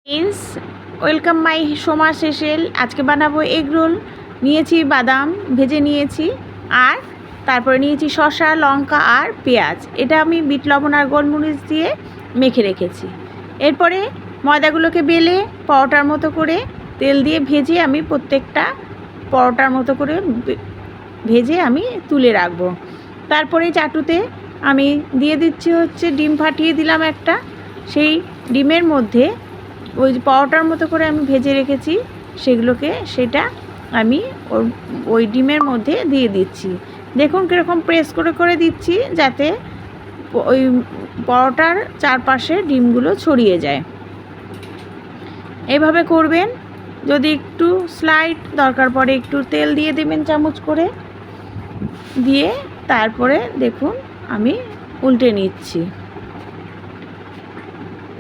Friends, welcome my Soma শেষেল। আজকে বানাবো এগ রোল। নিয়েছি বাদাম ভেজে নিয়েছি, আর তারপরে নিয়েছি শসা, লঙ্কা আর পেঁয়াজ। এটা আমি বিট লবণ আর গোলমরিচ দিয়ে মেখে রেখেছি। এরপরে ময়দাগুলোকে বেলে পরোটার মতো করে তেল দিয়ে ভেজে আমি প্রত্যেকটা পরোটার মতো করে ভেজে আমি তুলে রাখবো। তারপরে চাটুতে আমি দিয়ে দিচ্ছি হচ্ছে ডিম ফাটিয়ে দিলাম একটা। সেই ডিমের মধ্যে ওই পরোটার মতো করে আমি ভেজে রেখেছি সেটা আমি ওই ডিমের মধ্যে দিয়ে দিচ্ছি। দেখুন কীরকম প্রেস করে করে দিচ্ছি, যাতে ওই পরোটার চারপাশে ডিমগুলো ছড়িয়ে যায়। এইভাবে করবেন। যদি একটু স্লাইড দরকার পড়ে একটু তেল দিয়ে দেবেন চামচ করে, দিয়ে তারপরে দেখুন আমি উল্টে নিচ্ছি।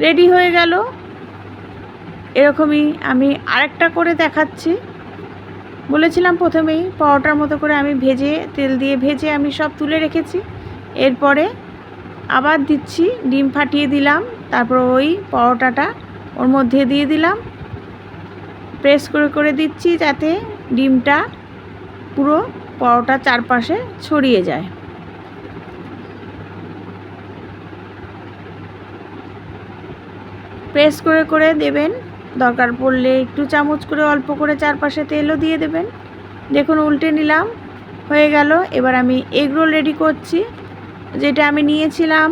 রেডি হয়ে গেল। এরকমই আমি আরেকটা করে দেখাচ্ছি। বলেছিলাম প্রথমেই পরোটার মতো করে আমি তেল দিয়ে ভেজে আমি সব তুলে রেখেছি। এরপরে আবার দিচ্ছি, ডিম ফাটিয়ে দিলাম, তারপর ওই পরোটাটা ওর মধ্যে দিয়ে দিলাম। প্রেস করে করে দিচ্ছি যাতে ডিমটা পুরো পরোটার চারপাশে ছড়িয়ে যায়। প্রেস করে করে দেবেন। দরকার পড়লে একটু চামচ করে অল্প করে চারপাশে তেলও দিয়ে দেবেন। দেখুন উল্টে নিলাম, হয়ে গেল। এবার আমি এগ রোল রেডি করছি। যেটা আমি নিয়েছিলাম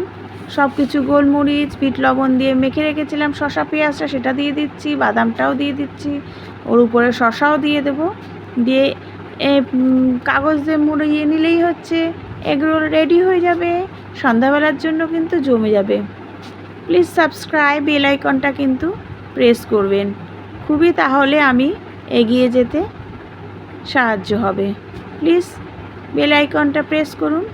সব কিছু গোলমরিচ বিট লবণ দিয়ে মেখে রেখেছিলাম, শসা পেঁয়াজটা সেটা দিয়ে দিচ্ছি, বাদামটাও দিয়ে দিচ্ছি, ওর উপরে শসাও দিয়ে দেবো। দিয়ে কাগজ দিয়ে মুড়িয়ে নিলেই হচ্ছে এগ রোল রেডি হয়ে যাবে। সন্ধ্যাবেলার জন্য কিন্তু জমে যাবে। প্লিজ সাবস্ক্রাইব, বেল আইকনটা কিন্তু প্রেস করবেন। খুবই তাহলে আমি এগিয়ে যেতে সাহায্য হবে। প্লিজ বেল আইকনটা প্রেস করুন।